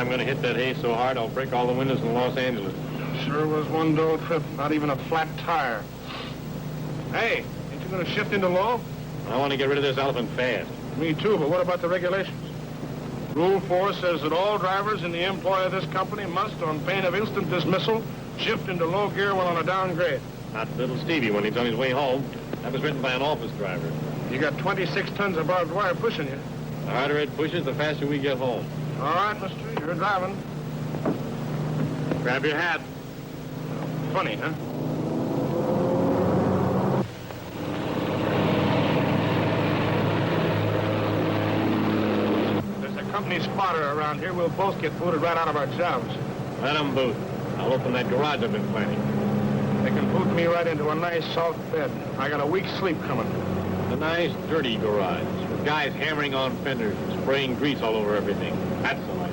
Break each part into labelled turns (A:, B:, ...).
A: I'm going to hit that hay so hard I'll break all the windows in Los Angeles.
B: Sure was one dull trip. Not even a flat tire. Hey, ain't you going to shift into low?
A: I want to get rid of this elephant fast.
B: Me too, but what about the regulations? Rule 4 says that all drivers in the employ of this company must, on pain of instant dismissal, shift into low gear while on a downgrade.
A: Not little Stevie when he's on his way home. That was written by an office driver.
B: You got 26 tons of barbed wire pushing you.
A: The harder it pushes, the faster we get home.
B: All right, mister, you're driving.
A: Grab your hat.
B: Funny, huh? There's a company spotter around here. We'll both get booted right out of our jobs.
A: Let them boot. I'll open that garage I've been planning.
B: They can boot me right into a nice soft bed. I got a week's sleep coming.
A: A nice, dirty garage with guys hammering on fenders and spraying grease all over everything. That's the life.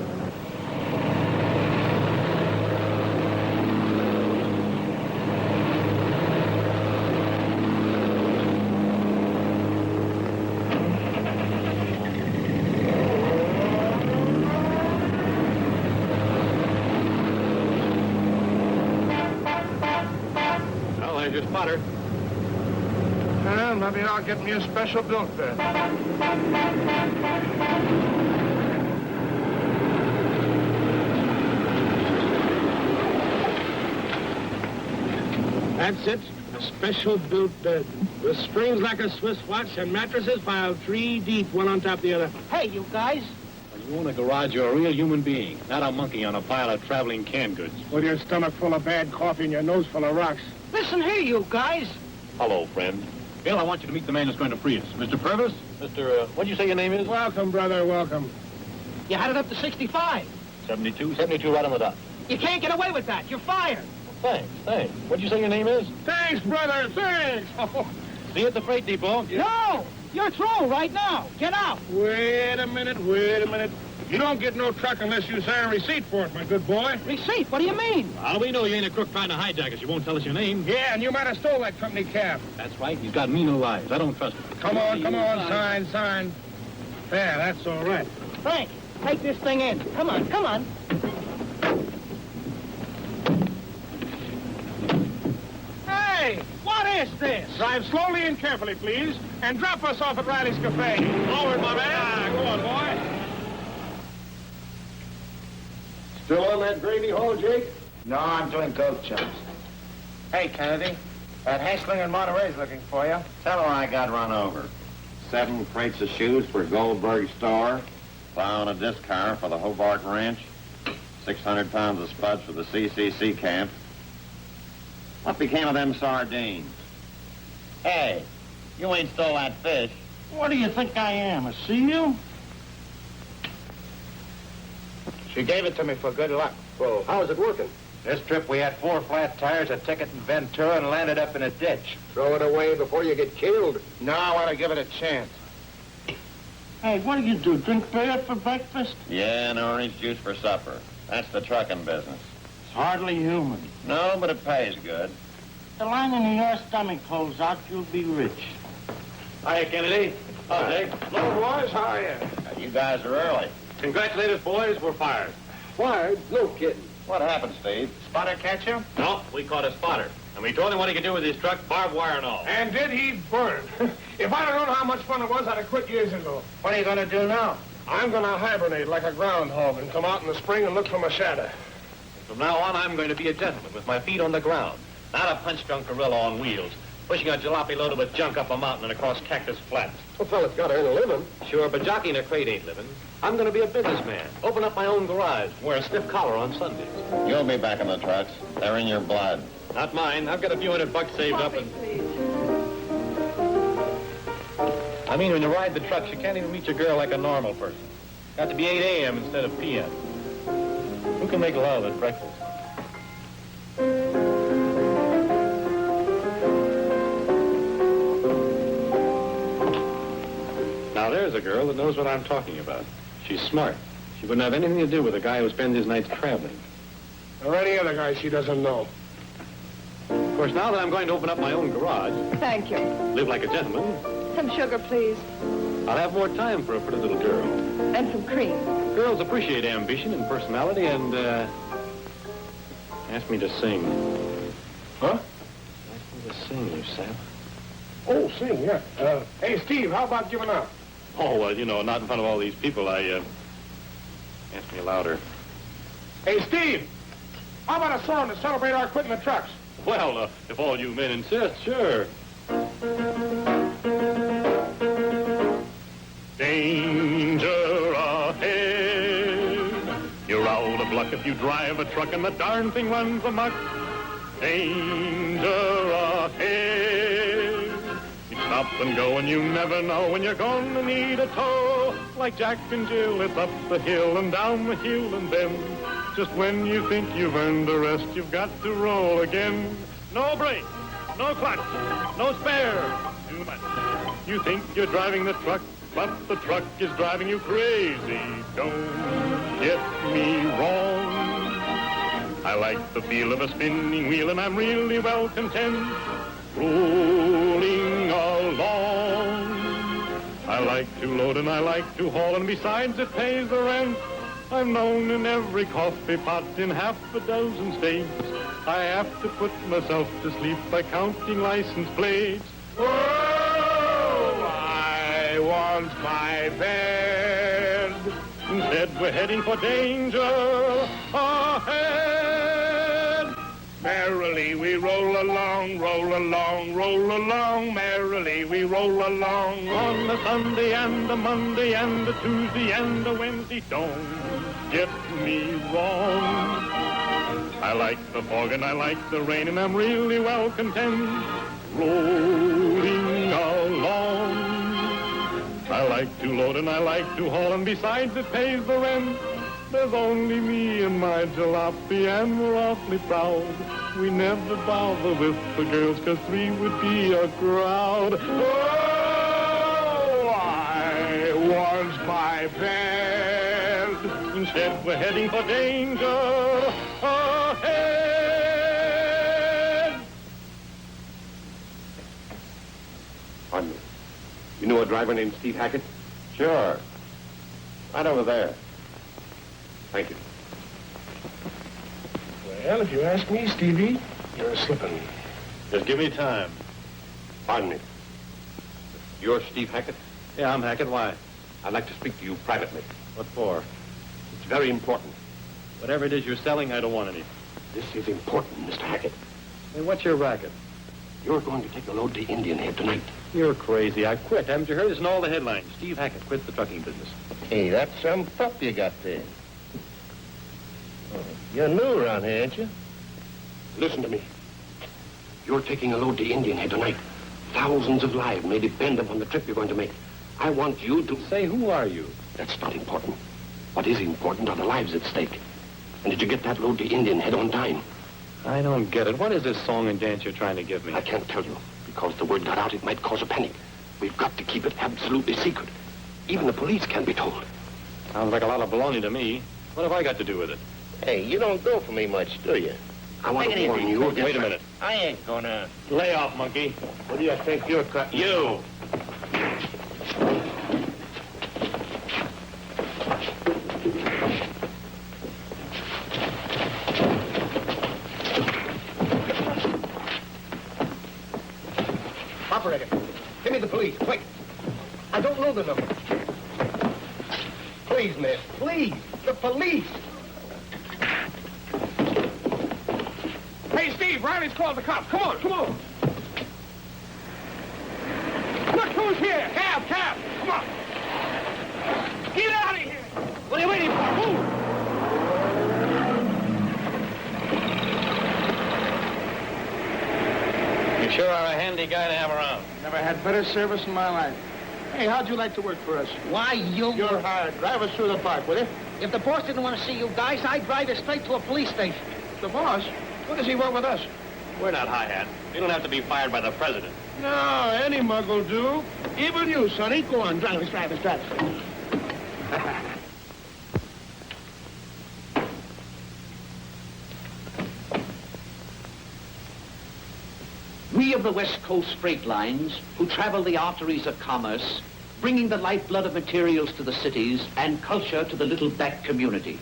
A: Well, there's your spotter.
B: Well, maybe I'll get me a special built bed. That's it. A special built bed. With springs like a Swiss watch and mattresses piled 3 deep, one on top of the other.
C: Hey, you guys.
A: When you own a garage, you're a real human being, not a monkey on a pile of traveling canned goods.
B: With your stomach full of bad coffee and your nose full of rocks.
C: Listen here, you guys.
A: Hello, friend. Bill, I want you to meet the man who's going to free us. Mr. Purvis? What'd you say your name is?
B: Welcome, brother, welcome.
C: You had it up to 65.
A: 72? 72 right on the dot.
C: You can't get away with that. You're fired.
A: Thanks. What'd you say your name is?
B: Thanks, brother, thanks. Oh.
A: See you at the freight depot.
C: No! You're through right now. Get out.
B: Wait a minute. You don't get no truck unless you sign a receipt for it, my good boy.
C: Receipt? What do you mean?
A: How do we know you ain't a crook trying to hijack us? You won't tell us your name.
B: Yeah, and you might have stole that company cab.
A: That's right. He's got mean lies. I don't trust him.
B: Come on, sign. There, that's all right.
C: Frank, take this thing in. Come on. Hey, what is this?
B: Drive slowly and carefully, please, and drop us off at Riley's Cafe. Forward, my man. Go on, boy.
D: Still on that gravy haul, Jake?
E: No, I'm doing goat chumps. Hey, Kennedy, that Henslinger in Monterey's looking for you.
D: Tell her I got run over. 7 crates of shoes for Goldberg store. Plowing a disc car for the Hobart Ranch. 600 pounds of spuds for the CCC camp. What became of them sardines? Hey, you ain't stole that fish.
E: What do you think I am, a seal? She gave it to me for good luck.
D: Well, how's it working?
E: This trip we had 4 flat tires, a ticket in Ventura, and landed up in a ditch.
D: Throw it away before you get killed.
E: No, I want to give it a chance. Hey, what do you do, drink beer for breakfast?
D: Yeah, and orange juice for supper. That's the trucking business.
E: It's hardly human.
D: No, but it pays good.
E: The lining of your stomach holds out, you'll be rich.
A: Hiya, Kennedy. Hi, Jake.
B: Hello, boys. How are you?
D: You guys are early.
A: Congratulate us, boys. We're fired.
D: Fired? No kidding. What happened, Steve?
E: Spotter catch you?
A: No, we caught a spotter. And we told him what he could do with his truck, barbed wire and all.
B: And did he burn? If I'd have known how much fun it was, I'd have quit years ago.
E: What are you going to do now?
B: I'm going to hibernate like a groundhog and come out in the spring and look for my shadow.
A: From now on, I'm going to be a gentleman with my feet on the ground, not a punch-drunk gorilla on wheels, pushing a jalopy loaded with junk up a mountain and across Cactus Flats.
D: Well, fella's got to earn a living.
A: Sure, but jockeying a crate ain't living. I'm going to be a businessman, open up my own garage, wear a stiff collar on Sundays.
D: You'll be back in the trucks. They're in your blood.
A: Not mine. I've got a few $100 saved up and... I mean, when you ride the trucks, you can't even meet your girl like a normal person. Got to be 8 a.m. instead of p.m. Who can make love at breakfast? Now, there's a girl that knows what I'm talking about. She's smart. She wouldn't have anything to do with a guy who spends his nights traveling.
B: Or any other guy she doesn't know.
A: Of course, now that I'm going to open up my own garage,
F: Thank you.
A: live like a gentleman,
F: Some sugar, please.
A: I'll have more time for a pretty little girl.
F: And some cream.
A: Girls appreciate ambition and personality and, ask me to sing.
B: Huh?
A: Ask me to sing, you sap.
B: Oh, sing, yeah. Hey, Steve, how about giving up?
A: Oh, well, you know, not in front of all these people. Ask me louder.
B: Hey, Steve, how about a song to celebrate our quitting the trucks?
A: Well, if all you men insist, sure. Danger ahead. You're out of luck if you drive a truck and the darn thing runs amok. Danger ahead. You stop and go and you never know when you're gonna need a tow. Like Jack and Jill, it's up the hill and down the hill and then just when you think you've earned the rest, you've got to roll again. No brake, no clutch, no spare. Too much. You think you're driving the truck, but the truck is driving you crazy. Don't get me wrong. I like the feel of a spinning wheel, and I'm really well content rolling along. I like to load and I like to haul, and besides it pays the rent. I'm known in every coffee pot in half a dozen states. I have to put myself to sleep by counting license plates. Oh, I want my bed. Instead, we're heading for danger ahead. Merrily we roll along, roll along, roll along. Merrily we roll along. On a Sunday and a Monday and a Tuesday and a Wednesday. Don't get me wrong. I like the fog and I like the rain, and I'm really well content rolling along. I like to load and I like to haul, and besides it pays the rent. There's only me and my jalopy, and we're awfully proud. We never bother with the girls, 'cause three would be a crowd. Oh, I want my bed. Instead, we're heading for danger ahead.
B: Pardon me. You know a driver named Steve Hackett?
D: Sure. Right over there.
B: Thank you. Well, if you ask me, Stevie, you're slipping.
A: Just give me time.
B: Pardon me. You're Steve Hackett?
A: Yeah, I'm Hackett. Why?
B: I'd like to speak to you privately.
A: What for?
B: It's very important.
A: Whatever it is you're selling, I don't want any.
B: This is important, Mr. Hackett.
A: Hey, what's your racket?
B: You're going to take a load to Indian Head tonight.
A: You're crazy. I quit. Haven't you heard? It's in all the headlines. Steve Hackett quit the trucking business.
E: Hey, that's some pup you got there. Oh, you're new around here, ain't you?
B: Listen to me. You're taking a load to Indian Head tonight. Thousands of lives may depend upon the trip you're going to make. I want you to...
A: Say, who are you?
B: That's not important. What is important are the lives at stake. And did you get that load to Indian Head on time?
A: I don't get it. What is this song and dance you're trying to give me?
B: I can't tell you. Because the word got out, it might cause a panic. We've got to keep it absolutely secret. Even the police can't be told.
A: Sounds like a lot of baloney to me. What have I got to do with it?
E: Hey, you don't go for me much, do you?
B: I want
E: Take it
B: to warn
E: easy.
B: you.
A: Wait a minute.
E: I ain't gonna.
A: Lay off, monkey.
E: What do you think you're cutting?
A: You!
E: Operator, give me the police, quick. I don't know the number. Please, miss, please. The police.
B: Hey, Steve, Riley's called the cops. Come on, come on. Look who's here. Cab. Come on. Get out of here.
C: What are you waiting for? Move!
A: You sure are a handy guy to have around.
B: Never had better service in my life. Hey, how'd you like to work for us?
C: Why,
B: You're hired. Drive us through the park, will you?
C: If the boss didn't want to see you guys, I'd drive you straight to a police station.
B: The boss? What does he want with us?
A: We're not high hat. You don't have to be fired by the president.
B: No, any mug will do. Even you, Sonny. Go on, drive us.
G: We of the West Coast Freight Lines, who travel the arteries of commerce,
F: bringing the lifeblood of materials to the cities and culture to the little back communities.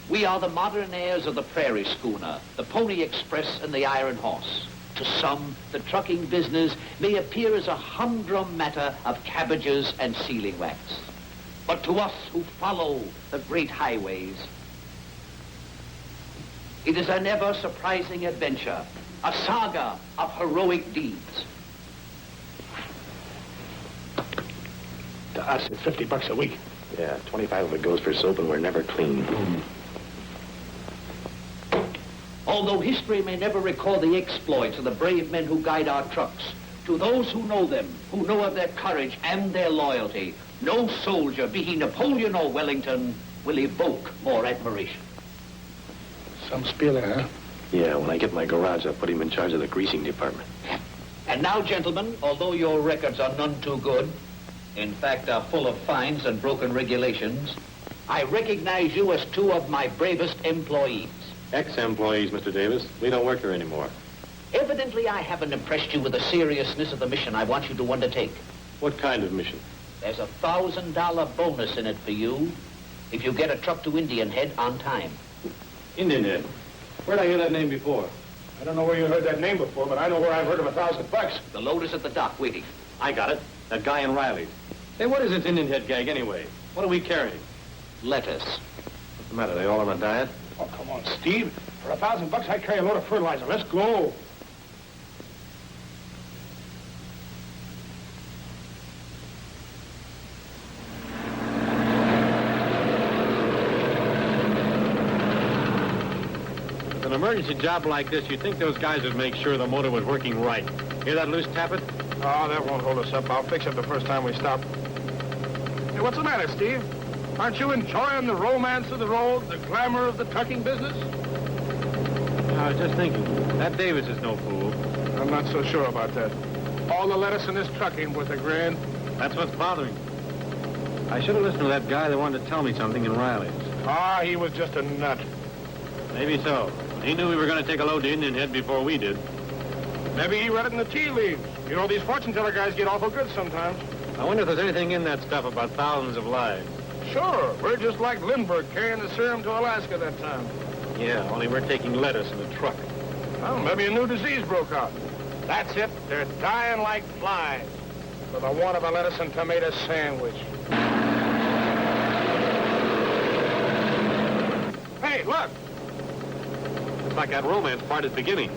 F: We are the modern heirs of the prairie schooner, the pony express, and the iron horse. To some, the trucking business may appear as a humdrum matter of cabbages and sealing wax. But to us who follow the great highways, it is an ever-surprising adventure, a saga of heroic deeds.
B: To us, it's $50 a week.
G: Yeah, 25 of it goes for soap and we're never clean.
F: Although history may never record the exploits of the brave men who guide our trucks, to those who know them, who know of their courage and their loyalty, no soldier, be he Napoleon or Wellington, will evoke more admiration.
B: Some spieler, huh?
G: Yeah, when I get my garage, I'll put him in charge of the greasing department.
F: And now, gentlemen, although your records are none too good, in fact are full of fines and broken regulations, I recognize you as two of my bravest employees.
G: Ex-employees, Mr. Davis. We don't work here anymore.
F: Evidently, I haven't impressed you with the seriousness of the mission I want you to undertake.
G: What kind of mission?
F: There's a $1,000 bonus in it for you if you get a truck to Indian Head on time.
G: Indian Head. Where'd I hear that name before?
B: I don't know where you heard that name before, but I know where I've heard of $1,000.
F: The load is at the dock waiting.
G: I got it. That guy in Riley's. Hey, what is this Indian Head gag anyway? What are we carrying?
F: Lettuce.
G: What's the matter? They all on a diet?
B: Oh, come on, Steve. For $1,000, I'd carry a load of fertilizer. Let's go.
H: With an emergency job like this, you'd think those guys would make sure the motor was working right. Hear that loose tappet?
B: Oh, that won't hold us up. I'll fix it the first time we stop. Hey, what's the matter, Steve? Aren't you enjoying the romance of the road, the glamour of the trucking business?
H: I was just thinking, that Davis is no fool.
B: I'm not so sure about that. All the lettuce in this truck ain't worth $1,000.
H: That's what's bothering me. I should have listened to that guy that wanted to tell me something in Riley's.
B: Ah, he was just a nut.
H: Maybe so. He knew we were going to take a load to Indian Head before we did.
B: Maybe he read it in the tea leaves. You know, these fortune teller guys get awful good sometimes.
H: I wonder if there's anything in that stuff about thousands of lives.
B: Sure, we're just like Lindbergh carrying the serum to Alaska that time.
H: Yeah, only we're taking lettuce in a truck.
B: Well, maybe a new disease broke out. That's it. They're dying like flies for the want of a lettuce and tomato sandwich. Hey, look.
H: It's like that romance part is beginning.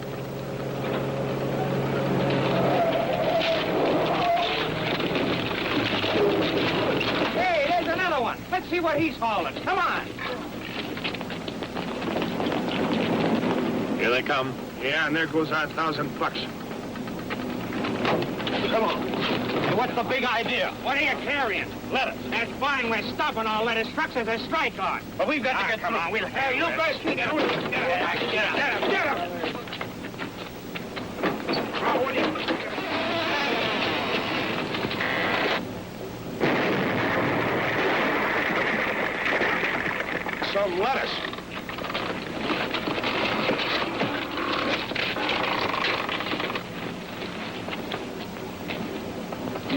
C: Hey, there's another one. Let's see what he's hauling. Come on.
H: Here they come.
B: Yeah, and there goes our $1,000. Come on.
C: Hey, what's the big idea? What are you carrying?
B: Lettuce.
C: That's fine. We're stopping all lettuce trucks. There's a strike on. But we've got to get
B: come
C: through.
B: on, we'll
C: Hey, you guys get up. Get up. Get up.
B: Oh, what do you... Some lettuce.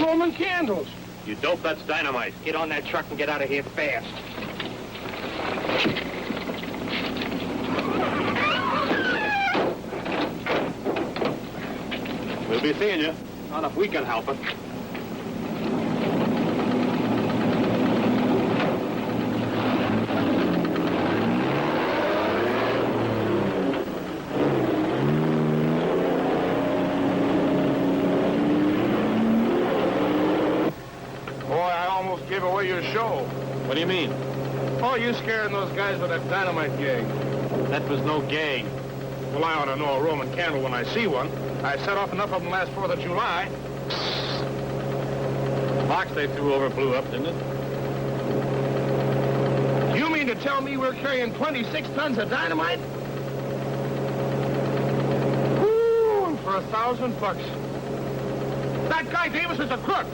B: Roman candles.
H: You dope, that's dynamite.
C: Get on that truck and get out of here fast.
H: We'll be seeing you. Not if we can help it.
B: Boy, I almost gave away your show.
H: What do you mean?
B: Oh, you scaring those guys with that dynamite gag.
H: That was no gag.
B: Well, I ought to know a Roman candle when I see one. I set off enough of them last 4th of July.
H: The box they threw over blew up, didn't it?
B: You mean to tell me we're carrying 26 tons of dynamite? Woo, and for $1,000. That guy Davis is a crook.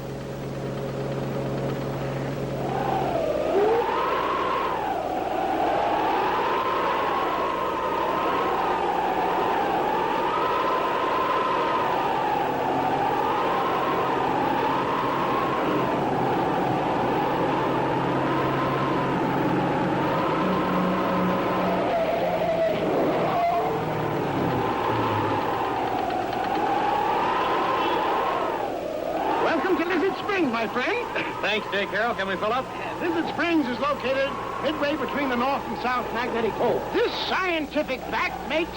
B: Welcome to Lizard Springs, my friend.
H: Thanks, Jake Carroll. Can we fill up?
B: Lizard Springs is located midway between the North and South Magnetic Poles. This scientific fact makes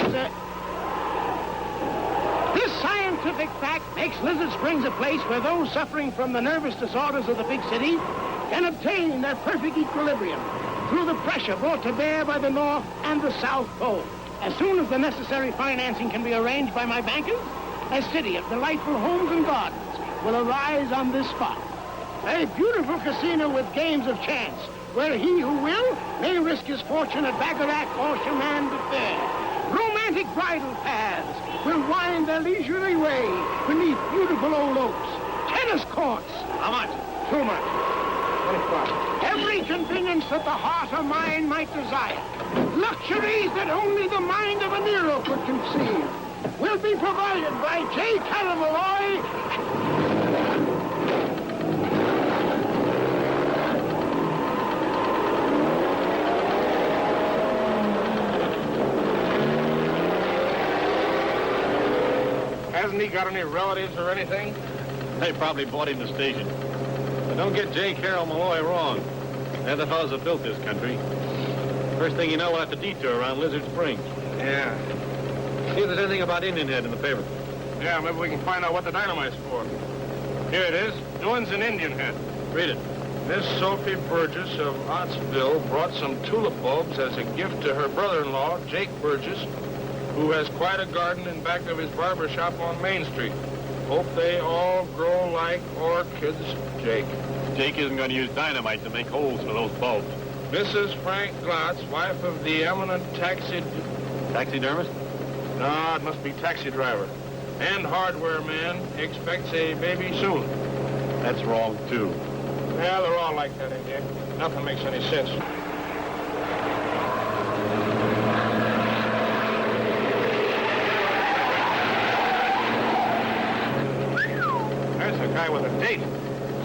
B: Lizard Springs a place where those suffering from the nervous disorders of the big city can obtain their perfect equilibrium through the pressure brought to bear by the North and the South Pole. As soon as the necessary financing can be arranged by my bankers, a city of delightful homes and gardens will arise on this spot. A beautiful casino with games of chance, where he who will may risk his fortune at baccarat or chemin de fer. Romantic bridle paths will wind their leisurely way beneath beautiful old oaks. Tennis courts.
H: How much?
B: Too much. 25. Every convenience that the heart or mind might desire. Luxuries that only the mind of a Nero could conceive will be provided by J. Malloy. Hasn't he got any relatives or anything?
H: They probably bought him the station. But don't get J. Carroll Malloy wrong. They're the fellows that built this country. First thing you know, we'll have to detour around Lizard Springs.
B: Yeah.
H: See if there's anything about Indian Head in the paper.
B: Yeah, maybe we can find out what the dynamite's for. Here it is. Doings in Indian Head.
H: Read it.
B: Miss Sophie Burgess of Ottsville brought some tulip bulbs as a gift to her brother-in-law, Jake Burgess, who has quite a garden in back of his barber shop on Main Street. Hope they all grow like orchids, Jake.
H: Jake isn't going to use dynamite to make holes for those bulbs.
B: Mrs. Frank Glotz, wife of the eminent
H: Taxidermist?
B: No, it must be taxi driver. And hardware man expects a baby soon.
H: That's wrong, too.
B: Yeah, they're all like that, ain't they? Nothing makes any sense. There's a guy with a date.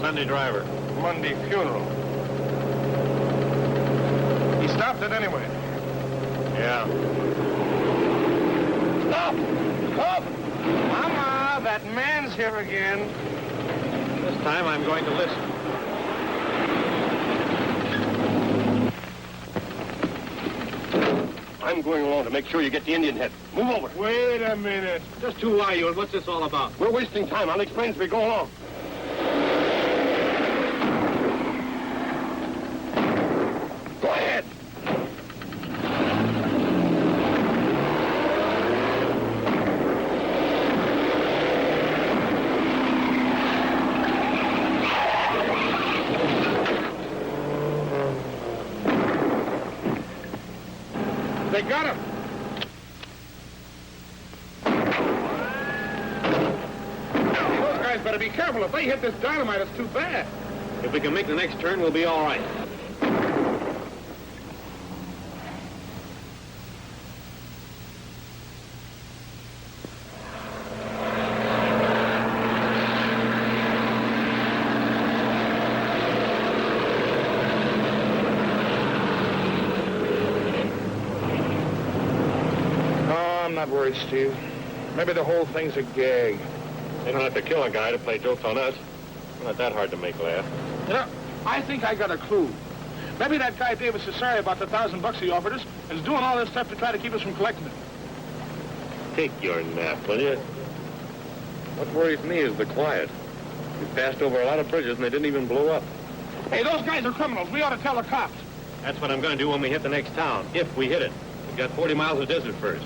H: Sunday driver.
B: Monday funeral. He stopped it anyway.
H: Yeah.
B: Stop! Stop! Mama, that man's here again.
H: This time I'm going to listen.
G: I'm going along to make sure you get the Indian Head. Move over.
B: Wait a minute.
H: Just who are you and what's this all about?
G: We're wasting time. I'll explain as we go along. Go ahead.
B: They got him. Those guys better be careful. If they hit this dynamite, it's too bad.
H: If we can make the next turn, we'll be all right.
B: I'm not worried, Steve. Maybe the whole thing's a gag.
H: They don't have to kill a guy to play jokes on us. It's not that hard to make laugh.
B: You know, I think I got a clue. Maybe that guy Davis is sorry about the $1,000 he offered us and is doing all this stuff to try to keep us from collecting it.
H: Take your nap, will you? What worries me is the quiet. We passed over a lot of bridges and they didn't even blow up.
B: Hey, those guys are criminals. We ought to tell the cops.
H: That's what I'm going to do when we hit the next town, if we hit it. We've got 40 miles of desert first.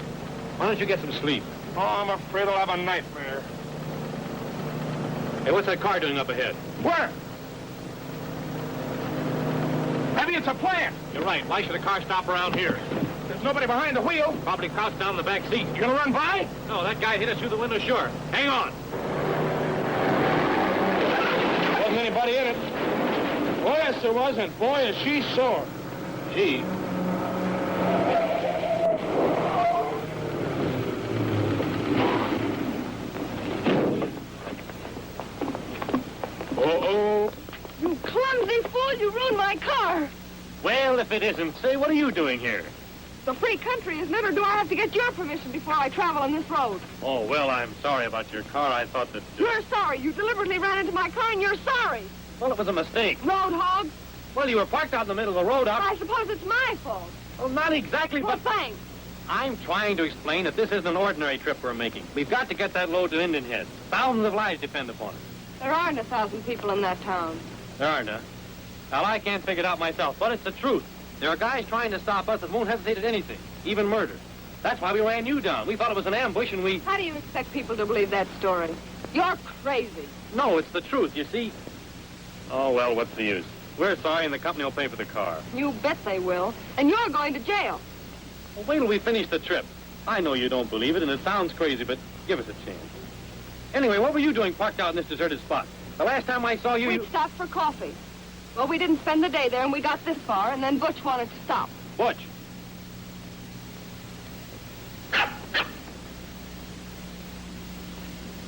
H: Why don't you get some sleep?
B: Oh, I'm afraid I'll have a nightmare.
H: Hey, what's that car doing up ahead?
B: Where? Maybe it's a plant.
H: You're right. Why should a car stop around here?
B: There's nobody behind the wheel.
H: Probably crouched down in the back seat.
B: You gonna run by?
H: No, that guy hit us through the window, sure. Hang on.
B: Wasn't anybody in it. Oh, yes, there was, and boy, is she sore.
H: Gee. Uh-oh.
I: You clumsy fool, you ruined my car.
H: Well, if it isn't, say, what are you doing here?
I: It's a free country, isn't it? Or do I have to get your permission before I travel on this road?
H: Oh, well, I'm sorry about your car. I thought that...
I: You're sorry. You deliberately ran into my car and you're sorry.
H: Well, it was a mistake.
I: Road hog.
H: Well, you were parked out in the middle of the road out...
I: I suppose it's my fault.
H: Well, not exactly,
I: Well,
H: but...
I: thanks.
H: I'm trying to explain that this isn't an ordinary trip we're making. We've got to get that load to Indian Head. Thousands of lives depend upon it.
I: There aren't 1,000 people in that town.
H: There aren't, huh? Well, I can't figure it out myself, but it's the truth. There are guys trying to stop us that won't hesitate at anything, even murder. That's why we ran you down. We thought it was an ambush and we...
I: How do you expect people to believe that story? You're crazy.
H: No, it's the truth, you see. Oh, well, what's the use? We're sorry and the company will pay for the car.
I: You bet they will. And you're going to jail.
H: Well, wait till we finish the trip. I know you don't believe it, and it sounds crazy, but give us a chance. Anyway, what were you doing parked out in this deserted spot? The last time I saw you...
I: We'd stopped for coffee. Well, we didn't spend the day there, and we got this far, and then Butch wanted to stop.
H: Butch.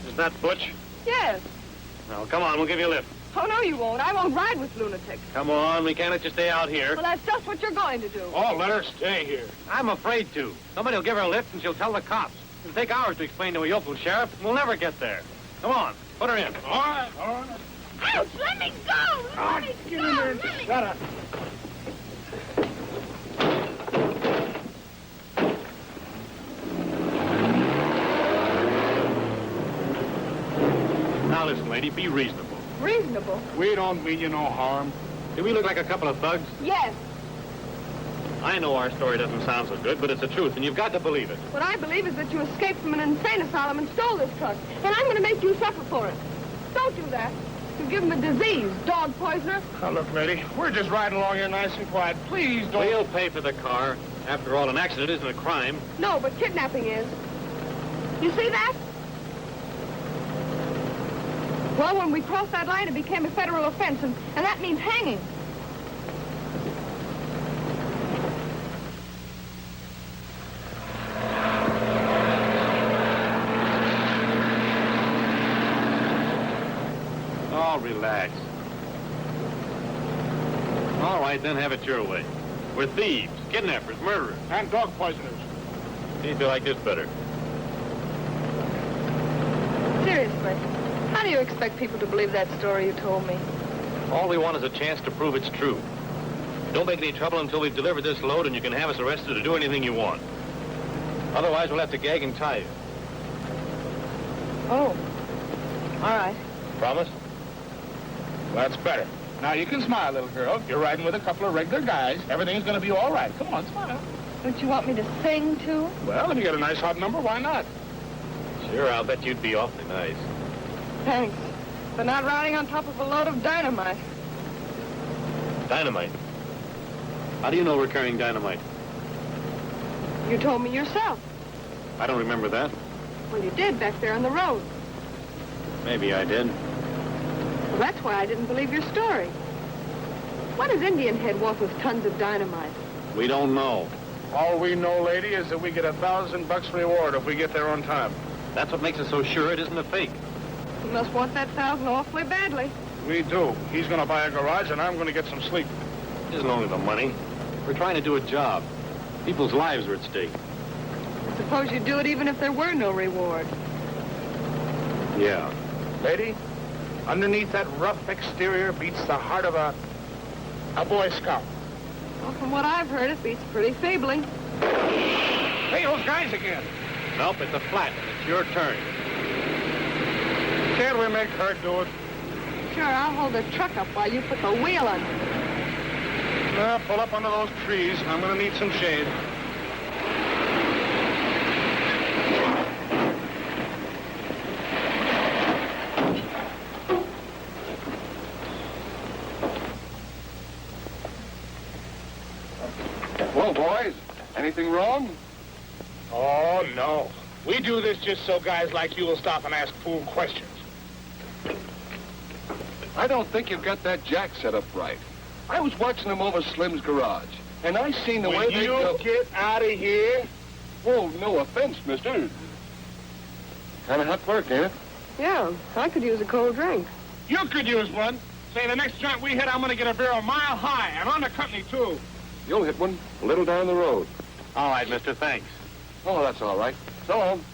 H: Is that Butch?
I: Yes.
H: Now, come on, we'll give you a lift.
I: Oh, no, you won't. I won't ride with lunatics.
H: Come on, we can't let you stay out here.
I: Well, that's just what you're going to do.
B: Oh, let her stay here.
H: I'm afraid to. Somebody will give her a lift and she'll tell the cops. It'll take hours to explain to a yokel sheriff, and we'll never get there. Come on, put her in.
B: All right, all right.
I: Ouch, let me go! Let me
B: Get
I: go!
B: in there and
I: Let me
B: shut up.
H: Now listen, lady, be reasonable.
I: Reasonable?
B: We don't mean you no harm.
H: Do we look like a couple of thugs?
I: Yes.
H: I know our story doesn't sound so good, but it's the truth, and you've got to believe it.
I: What I believe is that you escaped from an insane asylum and stole this truck. And I'm going to make you suffer for it. Don't do that. You give him a disease, dog poisoner.
B: Now, look, lady, we're just riding along here nice and quiet. Please don't...
H: We'll pay for the car. After all, an accident isn't a crime.
I: No, but kidnapping is. You see that? Well, when we crossed that line, it became a federal offense, and that means hanging.
H: Oh, relax. All right, then have it your way. We're thieves, kidnappers, murderers.
B: And dog poisoners.
H: You feel like this better.
I: Seriously, how do you expect people to believe that story you told me?
H: All we want is a chance to prove it's true. Don't make any trouble until we've delivered this load, and you can have us arrested to do anything you want. Otherwise, we'll have to gag and tie you.
I: Oh. All right.
H: Promise?
B: That's better. Now, you can smile, little girl. You're riding with a couple of regular guys. Everything's going to be all right. Come on, smile.
I: Don't you want me to sing, too?
B: Well, if you get a nice hot number, why not?
H: Sure, I'll bet you'd be awfully nice.
I: Thanks. But not riding on top of a load of dynamite.
H: Dynamite? How do you know we're carrying dynamite?
I: You told me yourself.
H: I don't remember that.
I: Well, you did back there on the road.
H: Maybe I did.
I: Well, that's why I didn't believe your story. What does Indian Head want with tons of dynamite?
H: We don't know.
B: All we know, lady, is that we get $1,000 reward if we get there on time.
H: That's what makes us so sure it isn't a fake.
I: You must want that 1,000 awfully badly.
B: We do. He's going to buy a garage, and I'm going to get some sleep.
H: It isn't only the money. We're trying to do a job. People's lives are at stake.
I: I suppose you'd do it even if there were no reward.
H: Yeah.
B: Lady, underneath that rough exterior beats the heart of a Boy Scout.
I: Well, from what I've heard, it beats pretty feebly.
B: Hey, those guys again.
H: Nope, it's a flat. It's your turn.
B: Can't we make her do it?
I: Sure, I'll hold the truck up while you put the wheel under.
B: Pull up under those trees. I'm going to need some shade.
J: Well, boys, anything wrong?
B: Oh, no. We do this just so guys like you will stop and ask fool questions.
J: I don't think you've got that jack set up right. I was watching them over Slim's garage, and I seen the way they go.
B: Get out of here?
J: Oh, no offense, mister. Kind of hot work, ain't it?
I: Yeah, I could use a cold drink.
B: You could use one. Say, the next joint we hit, I'm going to get a barrel a mile high, and on the company, too.
J: You'll hit one a little down the road.
H: All right, mister, thanks.
J: Oh, that's all right. So long.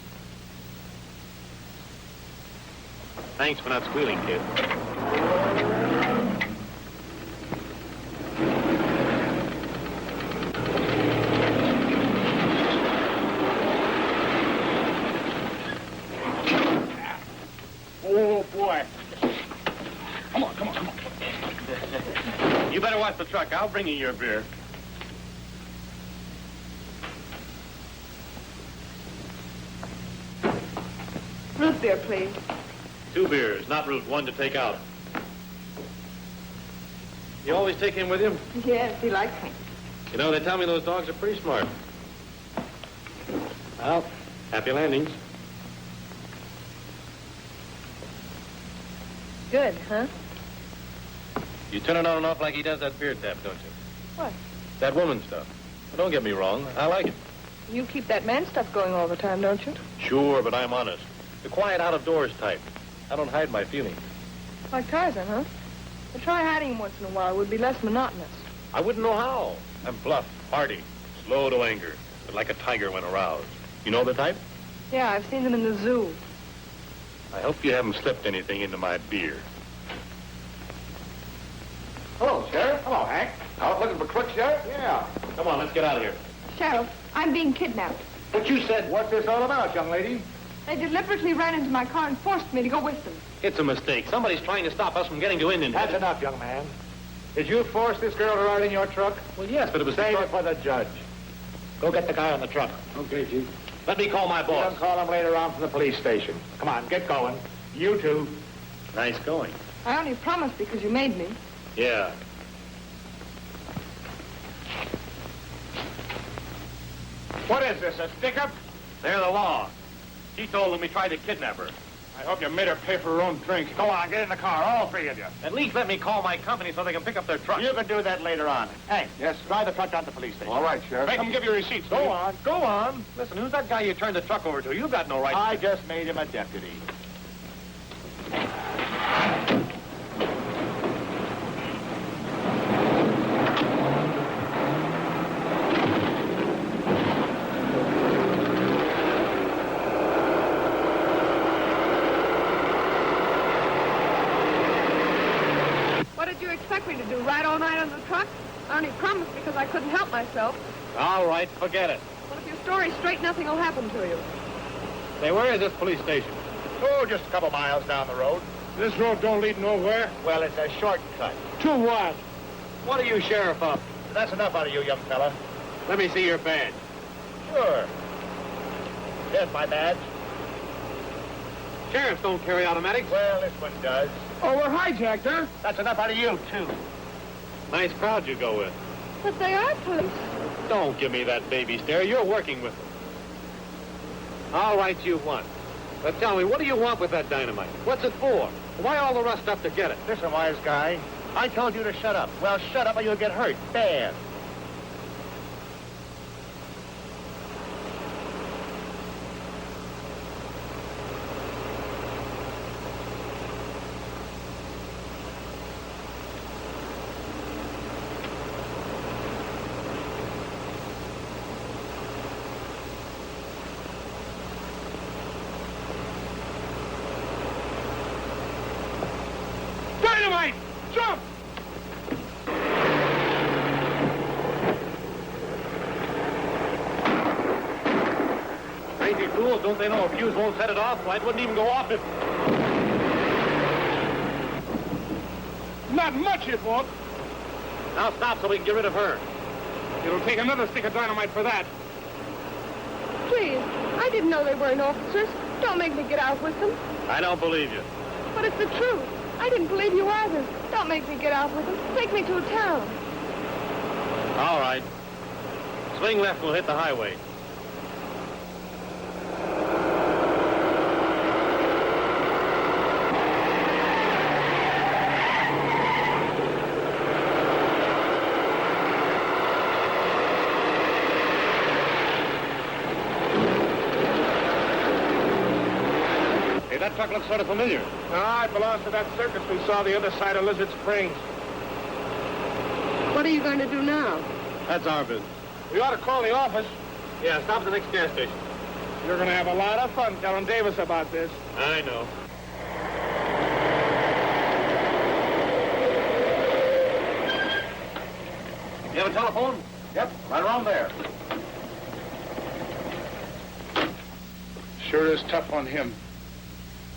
H: Thanks for not squealing, kid.
B: Oh, boy.
H: You better watch the truck. I'll bring you your beer.
I: Root beer, please.
H: 2 beers, not root, 1 to take out. You always take him with you?
I: Yes, he likes me.
H: You know, they tell me those dogs are pretty smart. Well, happy landings.
I: Good, huh?
H: You turn it on and off like he does that beer tap, don't you?
I: What?
H: That woman stuff. Well, don't get me wrong. I like it.
I: You keep that man stuff going all the time, don't you?
H: Sure, but I'm honest. The quiet out-of-doors type. I don't hide my feelings.
I: Like Tarzan, huh? Well, try hiding him once in a while. It would be less monotonous.
H: I wouldn't know how. I'm bluff, hardy, slow to anger, but like a tiger when aroused. You know the type?
I: Yeah, I've seen them in the zoo.
H: I hope you haven't slipped anything into my beer.
E: Hello, Sheriff. Hello, Hank.
J: Out looking for crooks, Sheriff?
E: Yeah.
H: Come on, let's get out of here.
I: Sheriff, I'm being kidnapped.
E: But you said, what's this all about, young lady?
I: They deliberately ran into my car and forced me to go with them.
H: It's a mistake. Somebody's trying to stop us from getting to Indian
E: That's
H: Head.
E: enough, young man. Did you force this girl to ride in your truck?
H: Well, yes, but it was...
E: Save it for the judge. Go get the guy on the truck.
J: Okay, Chief.
H: Let me call my
E: You
H: boss.
E: can call him later on from the police station. Come on, get going. You two.
H: Nice going.
I: I only promised because you made me.
H: Yeah.
E: What is this, a stick-up?
H: They're the law. She told them we tried to kidnap her.
E: I hope you made her pay for her own drink. Go on, get in the car, all 3 of you.
H: At least let me call my company so they can pick up their truck.
E: You can do that later on. Hey,
J: Yes?
E: drive the truck down to the police station.
J: All right, Sheriff.
E: Make them give you receipts. Go on, go on.
H: Listen, who's that guy you turned the truck over to? You've got no right...
E: I just made him a deputy.
I: What did you expect me to do, ride all night on the truck? I only promised because I couldn't help myself.
H: All right, forget it.
I: Well, if your story's straight, nothing will happen to you.
H: Say, where is this police station?
E: Oh, just a couple miles down the road.
B: This road don't lead nowhere.
E: Well, it's a shortcut.
B: To what?
H: What are you sheriff of?
E: That's enough out of you, young fella.
H: Let me see your badge.
E: Sure. Here's my badge.
H: Sheriffs don't carry automatics.
E: Well, this one does.
B: Oh, we're hijacked, huh?
E: That's enough out of you, too.
H: Nice crowd you go with.
I: But they are police.
H: Don't give me that baby stare. You're working with them. All right, you won. But tell me, what do you want with that dynamite? What's it for? Why all the rough stuff to get it?
E: Listen, wise guy. I told you to shut up. Well, shut up or you'll get hurt. Bad.
B: Dynamite! Jump!
H: Crazy fools, don't they know a fuse won't set it off? Why, it wouldn't even go off if...
B: Not much it won't.
H: Now stop so we can get rid of her.
B: It'll take another stick of dynamite for that.
I: Please, I didn't know they weren't officers. Don't make me get out with them.
H: I don't believe you.
I: But it's the truth. I didn't believe you either. Don't make me get out with them. Take me to a town.
H: All right. Swing left, we'll hit the highway. Hey, that truck looks sort of familiar.
B: Ah, it belongs to that circus we saw the other side of Lizard Springs.
I: What are you going to do now?
H: That's our business.
B: We ought to call the office.
H: Yeah, stop at the next gas station.
B: You're going to have a lot of fun telling Davis about this.
H: I know. You have a telephone?
D: Yep, right around there.
B: Sure is tough on him.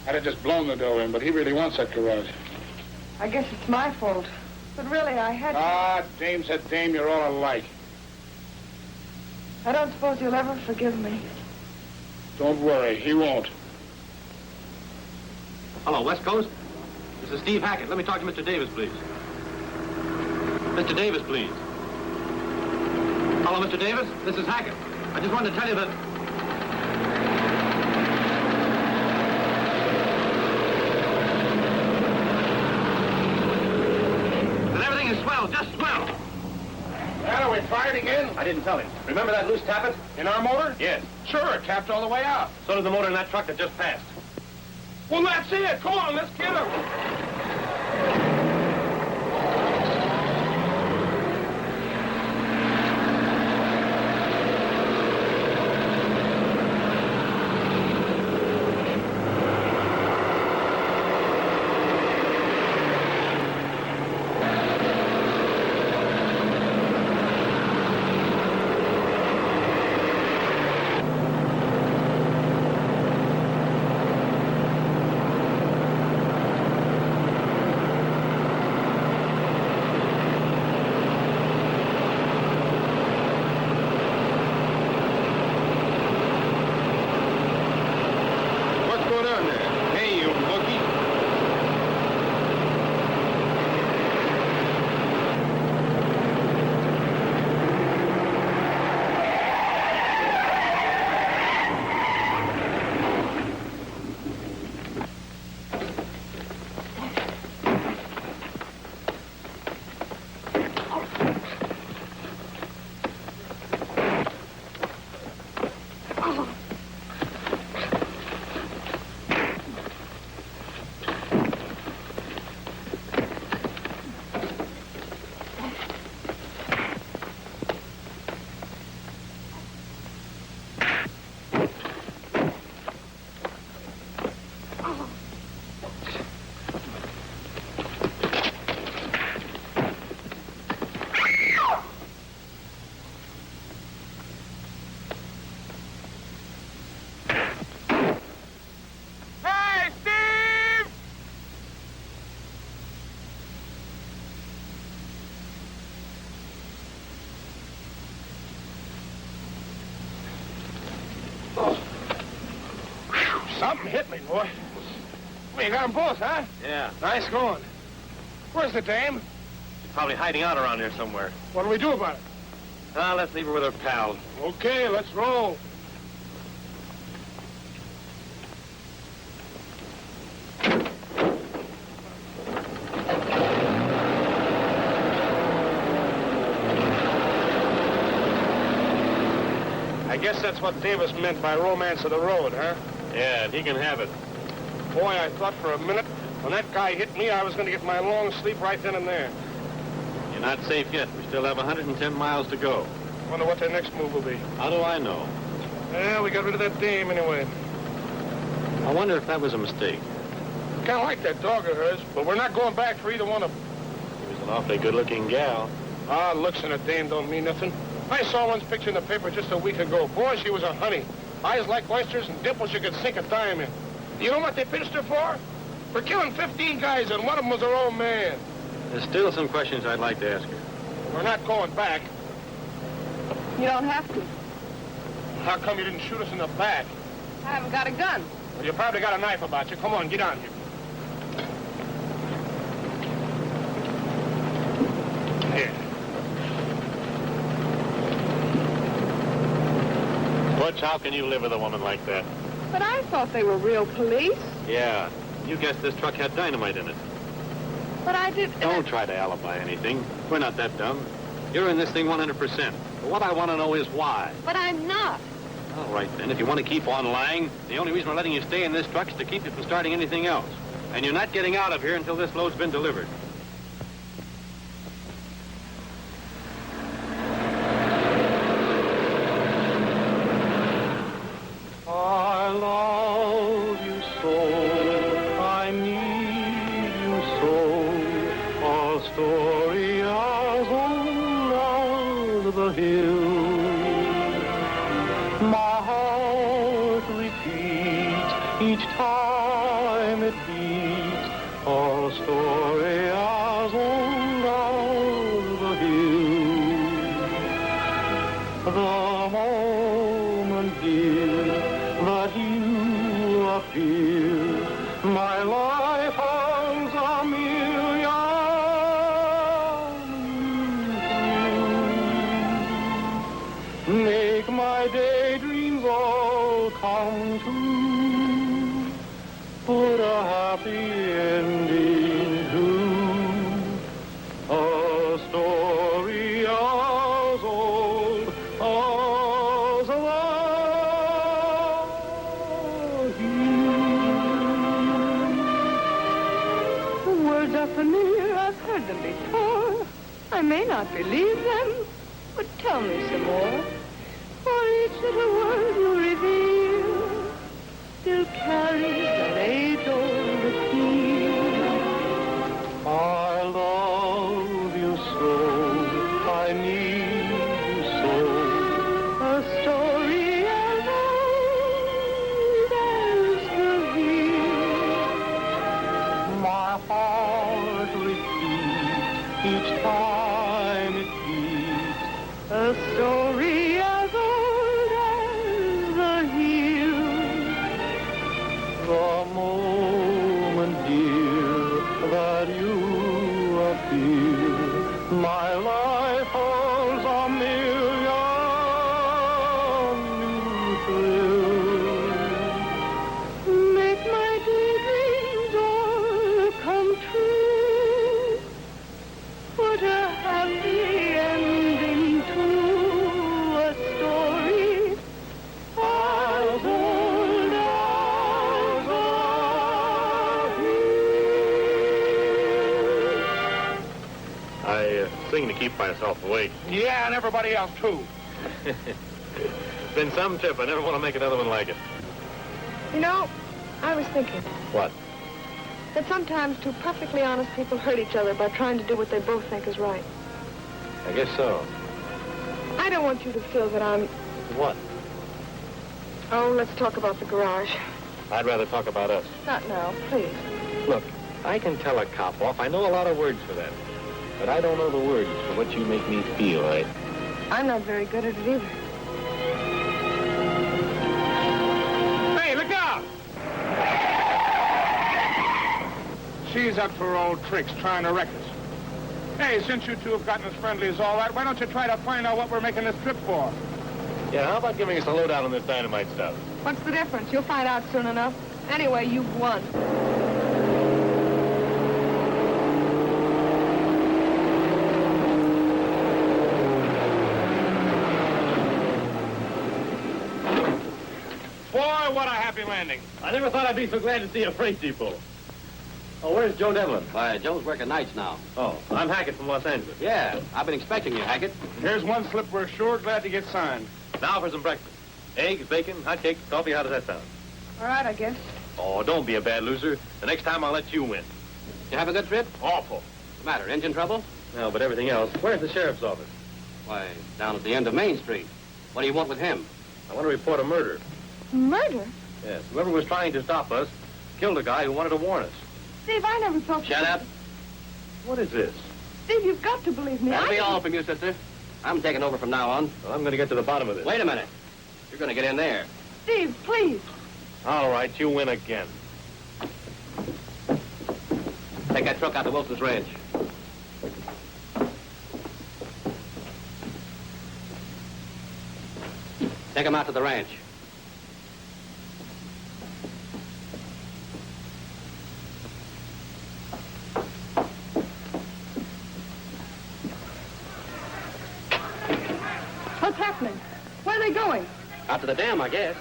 B: I'd have just blown the door in, but he really wants that garage.
I: I guess it's my fault. But really, I had to.
B: Ah, Dame said, Dame, you're all alike.
I: I don't suppose you'll ever forgive me.
B: Don't worry, he won't.
H: Hello, West Coast? This is Steve Hackett. Let me talk to Mr. Davis, please. Mr. Davis, please. Hello, Mr. Davis. This is Hackett. I just wanted to tell you that... that everything is swell, just swell.
B: Well, are we fired again?
H: I didn't tell him. Remember that loose tappet?
B: In our motor?
H: Yes.
B: Sure, it tapped all the way out.
H: So did the motor in that truck that just passed.
B: Well, that's it. Come on, let's get him. Something hit me, boy. Well, you got them both, huh?
H: Yeah.
B: Nice going. Where's the dame?
H: She's probably hiding out around here somewhere.
B: What do we do about it?
H: Let's leave her with her pal.
B: Okay, let's roll. I guess that's what Davis meant by romance of the road, huh?
H: Yeah, and he can have it.
B: Boy, I thought for a minute, when that guy hit me, I was going to get my long sleep right then and there.
H: You're not safe yet. We still have 110 miles to go.
B: Wonder what their next move will be.
H: How do I know?
B: Well, we got rid of that dame anyway.
H: I wonder if that was a mistake.
B: Kind of like that dog of hers, but we're not going back for either one of them.
H: She was an awfully good-looking gal.
B: Ah, looks in a dame don't mean nothing. I saw one's picture in the paper just a week ago. Boy, she was a honey. Eyes like oysters and dimples you could sink a dime in. You know what they pinched her for? For killing 15 guys, and one of them was her own man.
H: There's still some questions I'd like to ask her.
B: We're not going back.
I: You don't have to.
B: How come you didn't shoot us in the back?
I: I haven't got a gun.
B: Well, you probably got a knife about you. Come on, get on here. Here.
H: Butch, how can you live with a woman like that?
I: But I thought they were real police.
H: Yeah. You guessed this truck had dynamite in it.
I: But I did...
H: Don't try to alibi anything. We're not that dumb. You're in this thing 100%. But what I want to know is why.
I: But I'm not.
H: All right, then. If you want to keep on lying, the only reason we're letting you stay in this truck is to keep you from starting anything else. And you're not getting out of here until this load's been delivered.
A: a story as old as the hills. The moment, dear, that you appear, my life has a million thrills. Make my daydreams all come true. Put a happy ending to a story as old as the hills.
I: The words are familiar. I've heard them before. I may not believe them, but tell me some more. For each little word you reveal still carries an age-old appeal.
A: I love you so, I need you so.
I: A story as old as the hills.
A: My heart repeats each time it beats.
I: A story as old as the hills.
A: The moment, dear, that you appear, my life holds a million new thrills.
I: Make my daydreams all come true. Put a happy ending to a story as old as the hills.
H: I sing to keep myself awake.
C: Yeah, and everybody else, too.
H: It's been some trip. I never want to make another one like it.
I: You know, I was thinking
H: What?
I: that sometimes two perfectly honest people hurt each other by trying to do what they both think is right.
H: I guess so.
I: I don't want you to feel that I'm...
H: What?
I: Oh, let's talk about the garage.
H: I'd rather talk about us.
I: Not now, please.
H: Look, I can tell a cop off. I know a lot of words for that. But I don't know the words for what you make me feel, right?
I: I'm not very good at it either.
C: Hey, look out! She's up to her old tricks, trying to wreck us. Hey, since you two have gotten as friendly as all that, why don't you try to find out what we're making this trip for?
H: Yeah, how about giving us a lowdown on this dynamite stuff?
I: What's the difference? You'll find out soon enough. Anyway, you've won.
C: Boy, what a happy landing.
H: I never thought I'd be so glad to see a freight depot. Oh, where's Joe Devlin?
G: Why, Joe's working nights now.
H: Oh, I'm Hackett from Los Angeles.
G: Yeah, I've been expecting you, Hackett.
C: Here's one slip we're sure glad to get signed.
H: Now for some breakfast. Eggs, bacon, hot cakes, coffee. How does that sound?
I: All right, I guess.
H: Oh, don't be a bad loser. The next time I'll let you win.
G: You have a good trip?
H: Awful.
G: What's the matter, engine trouble?
H: No, but everything else. Where's the sheriff's office?
G: Why, down at the end of Main Street. What do you want with him?
H: I want to report a murder.
I: Murder?
H: Yes, whoever was trying to stop us killed a guy who wanted to warn us.
I: Steve, I never thought...
G: Shut up.
H: What is this?
I: Steve, you've got to believe me.
G: That'll
I: I
G: be
I: didn't-
G: all from you, sister. I'm taking over from now on.
H: Well, I'm going to get to the bottom of this.
G: Wait a minute. You're going to get in there.
I: Steve, please.
H: All right, you win again.
G: Take that truck out to Wilson's Ranch. Take him out to the ranch.
I: What's happening? Where are they going?
G: Out to the dam, I guess.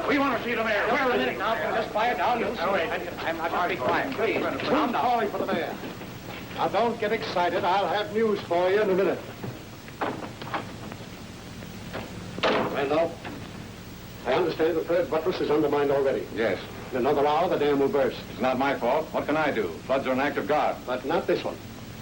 C: We want to see the mayor. Where is he?
E: Now, just quiet down. You'll see.
C: I'm not going to be quiet. Please.
E: I'm calling for the mayor. Now, don't get excited. I'll have news for you in a minute.
G: Randolph,
K: I understand the third buttress is undermined already.
C: Yes.
K: In another hour, the dam will burst.
C: It's not my fault. What can I do? Floods are an act of God.
K: But not this one.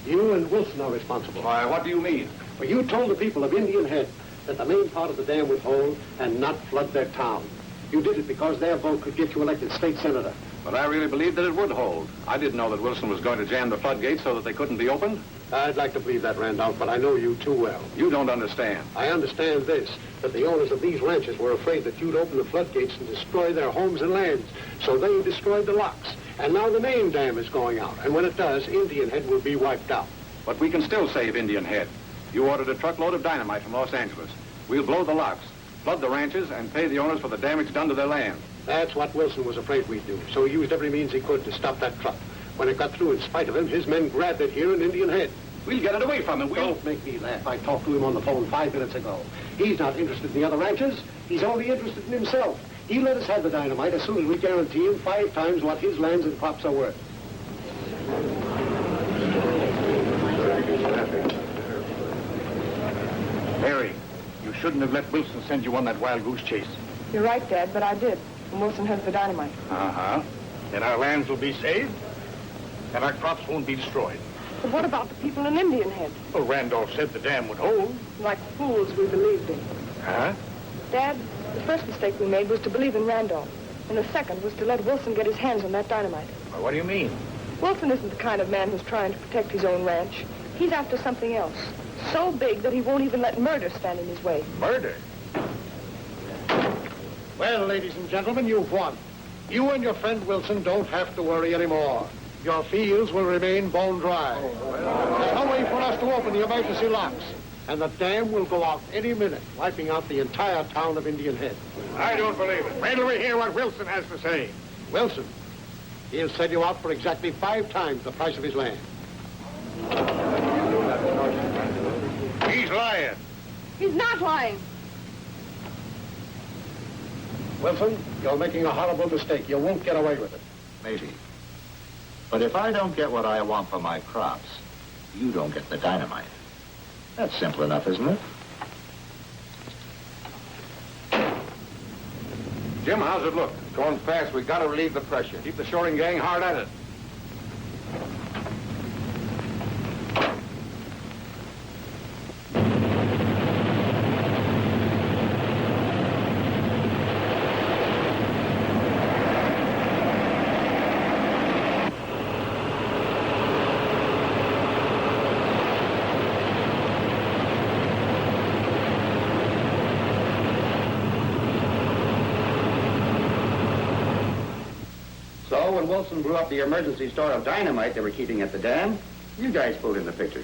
K: You and Wilson are responsible.
C: Why, what do you mean?
K: For you told the people of Indian Head that the main part of the dam would hold and not flood their town. You did it because their vote could get you elected state senator.
C: But I really believed that it would hold. I didn't know that Wilson was going to jam the floodgates so that they couldn't be opened.
K: I'd like to believe that, Randolph, but I know you too well.
C: You don't understand.
K: I understand this, that the owners of these ranches were afraid that you'd open the floodgates and destroy their homes and lands. So they destroyed the locks. And now the main dam is going out. And when it does, Indian Head will be wiped out.
C: But we can still save Indian Head. You ordered a truckload of dynamite from Los Angeles. We'll blow the locks, flood the ranches, and pay the owners for the damage done to their land.
K: That's what Wilson was afraid we'd do. So he used every means he could to stop that truck. When it got through, in spite of him, his men grabbed it here in Indian Head.
C: We'll get it away from him.
K: Don't make me laugh. I talked to him on the phone 5 minutes ago. He's not interested in the other ranches. He's only interested in himself. He'll let us have the dynamite as soon as we guarantee him 5 times what his lands and crops are worth.
C: Mary, you shouldn't have let Wilson send you on that wild goose chase.
I: You're right, Dad, but I did. And Wilson has the dynamite.
C: Uh-huh. Then our lands will be saved, and our crops won't be destroyed.
I: But what about the people in Indian Head?
C: Well, Randolph said the dam would hold.
I: Like fools, we believed him.
C: Huh?
I: Dad, the first mistake we made was to believe in Randolph. And the second was to let Wilson get his hands on that dynamite.
C: Well, what do you mean?
I: Wilson isn't the kind of man who's trying to protect his own ranch. He's after something else. So big that he won't even let murder stand in his way.
C: Murder?
K: Well, ladies and gentlemen, you've won. You and your friend Wilson don't have to worry anymore. Your fields will remain bone dry. There's no way for us to open the emergency locks. And the dam will go out any minute, wiping out the entire town of Indian Head.
C: I don't believe it. Wait till we hear what Wilson has to say.
K: Wilson, he'll sell you out for exactly 5 times the price of his land.
C: He's lying.
I: He's not lying.
K: Wilson, you're making a horrible mistake. You won't get away with it.
F: Maybe. But if I don't get what I want for my crops, you don't get the dynamite. That's simple enough, isn't it?
C: Jim, how's it look? Going fast. We got to relieve the pressure. Keep the shoring gang hard at it.
E: So when Wilson blew up the emergency store of dynamite they were keeping at the dam, you guys pulled in the picture.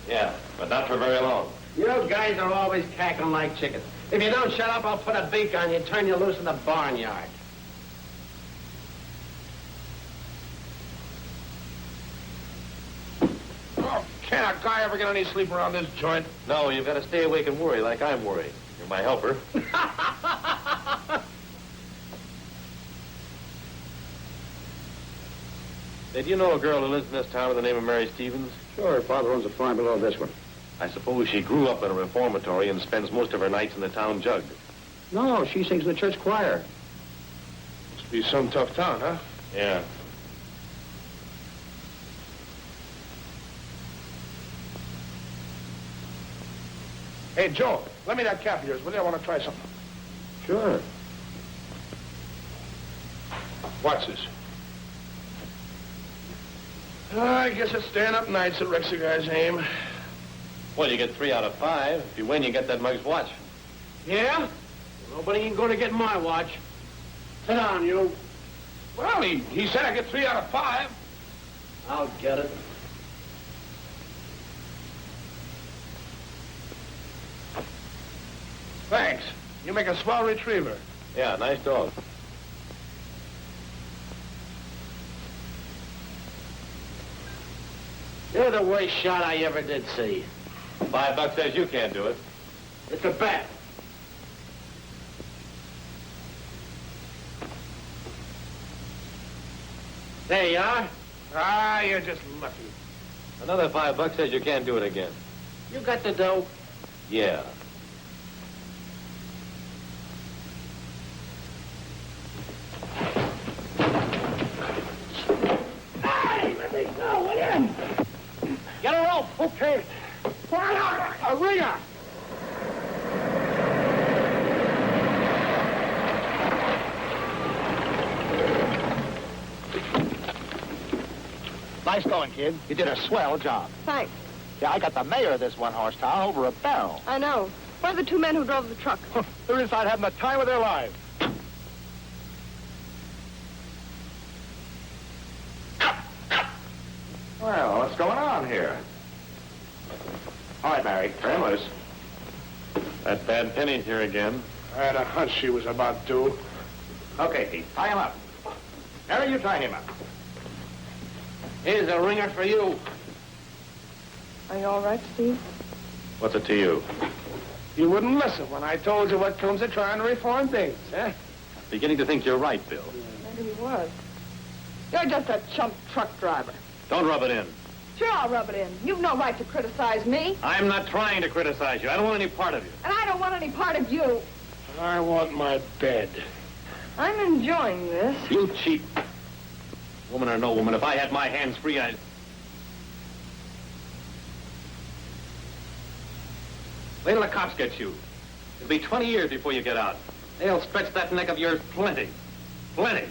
G: Yeah, but not for very long.
E: You guys are always cackling like chickens. If you don't shut up, I'll put a beak on you and turn you loose in the barnyard.
C: Oh, can't a guy ever get any sleep around this joint?
G: No, you've got to stay awake and worry like I'm worried. You're my helper. Did you know a girl who lives in this town by the name of Mary Stevens?
K: Sure, her father owns a farm below this one.
G: I suppose she grew up in a reformatory and spends most of her nights in the town jug.
K: No, she sings in the church choir.
C: Must be some tough town, huh?
G: Yeah.
C: Hey, Joe, let me that cap of yours, will you? I want to try something.
K: Sure.
C: What's this? I guess it's staying up nights that wrecks a guy's aim.
G: Well, you get 3 out of 5. If you win, you get that mug's watch.
B: Yeah? Nobody ain't going to get my watch. Sit down, you.
C: Well, he said I get 3 out of 5.
B: I'll get it.
C: Thanks. You make a swell retriever.
G: Yeah, nice dog.
B: You're the worst shot I ever did see.
G: $5 says you can't do it.
B: It's a bet. There you are.
C: Ah, you're just lucky.
G: Another $5 says you can't do it again.
B: You got the dough.
G: Yeah.
B: Okay. A ringer.
E: Nice going, kid. You did a swell job.
I: Thanks.
E: Yeah, I got the mayor of this one-horse town over a barrel.
I: I know. What are the two men who drove the truck?
E: They're inside having the time of their lives.
C: Well, what's going on here? All right, Mary, turn him loose.
H: That bad Penny's here again.
B: I had a hunch she was about due.
C: Okay, Pete, tie him up. Mary, you tie him up.
E: Here's a ringer for you.
I: Are you all right, Steve?
H: What's it to you?
B: You wouldn't listen when I told you what comes of trying to reform things, eh?
H: Beginning to think you're right, Bill.
I: Maybe he was. You're just a chump truck driver.
H: Don't rub it in.
I: Sure, I'll rub it in. You've no right to criticize me.
H: I'm not trying to criticize you. I don't want any part of you.
I: And I don't want any part of you.
B: I want my bed.
I: I'm enjoying this.
H: You cheat. Woman or no woman, if I had my hands free, I'd... Wait till the cops get you. It'll be 20 years before you get out. They'll stretch that neck of yours plenty. Plenty.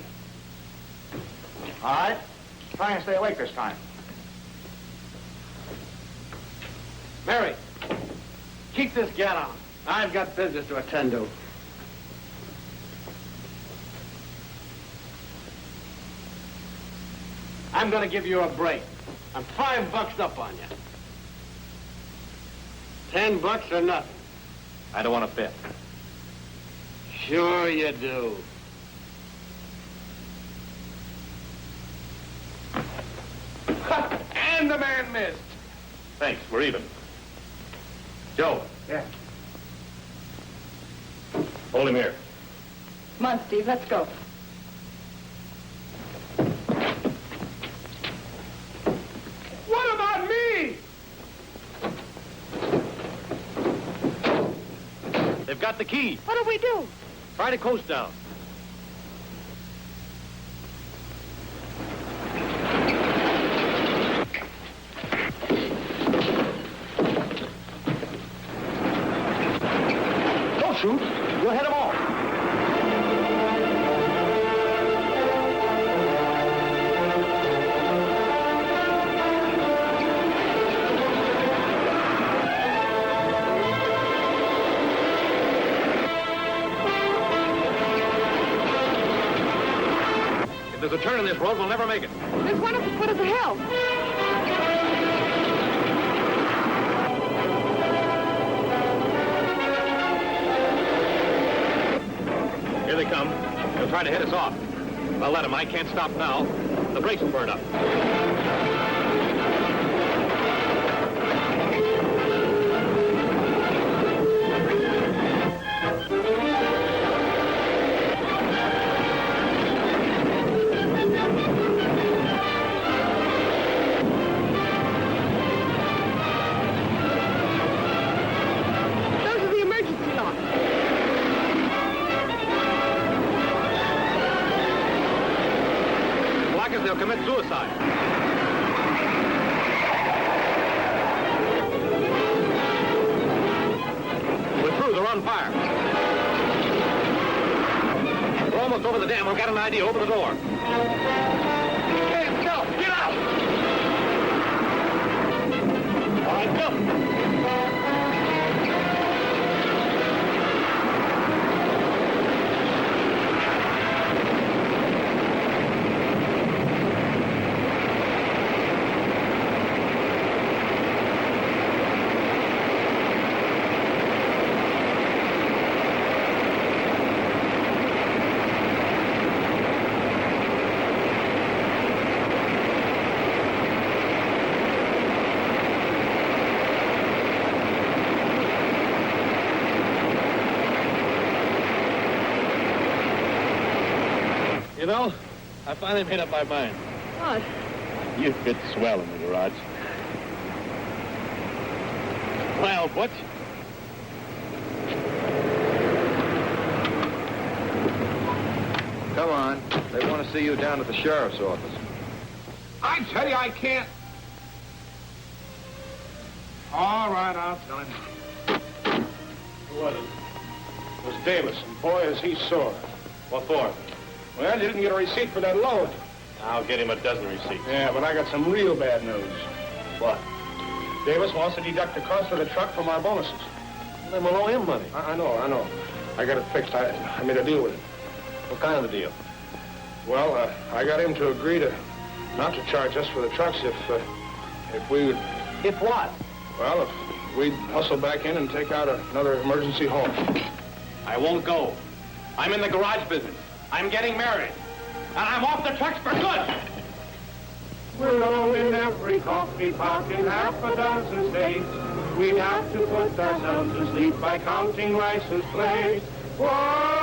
E: All right. Try and stay awake this time.
B: Mary, keep this gat on. I've got business to attend to. I'm going to give you a break. I'm $5 up on you. $10 or nothing.
H: I don't want to bet.
B: Sure you do. And the man missed.
H: Thanks, we're even. Joe.
B: Yeah.
H: Hold him here.
I: Come on, Steve, let's go.
B: What about me?
H: They've got the key.
I: What do we do?
H: Try to coast down.
E: Don't shoot. You'll hit them all.
H: If there's a turn in this road, we'll never make it.
I: There's one at the foot of the hill.
H: Here they come. They'll try to hit us off. I'll let them. I can't stop now. The brakes will burn up.
I: Those are the emergency locks.
H: Black as they'll commit suicide. We're through. They're on fire. We're almost over the dam. We've got an idea. Open the door.
B: Hey, Bill, get out!
H: All right, Bill. You know, I finally made up my mind.
I: What?
H: You fit swell in the garage. Well, Butch.
J: Come on. They want to see you down at the sheriff's office.
C: I tell you, I can't. All right, I'll tell him. Who was it? It was Davis, and boy, is he sore.
H: What for?
C: Well, you didn't get a receipt for that load.
H: I'll get him a dozen receipts.
C: Yeah, but I got some real bad news.
H: What?
C: Davis wants to deduct the cost of the truck from our bonuses.
H: Then we'll owe him money.
C: I know. I got it fixed. I made a deal with him.
H: What kind of a deal?
C: Well, I got him to agree to not to charge us for the trucks if we would...
H: If what?
C: Well, if we'd hustle back in and take out another emergency haul.
H: I won't go. I'm in the garage business. I'm getting married. And I'm off the trucks for good.
B: We're all in every coffee pot in half a dozen states. We have to put ourselves to sleep by counting license plates. Whoa!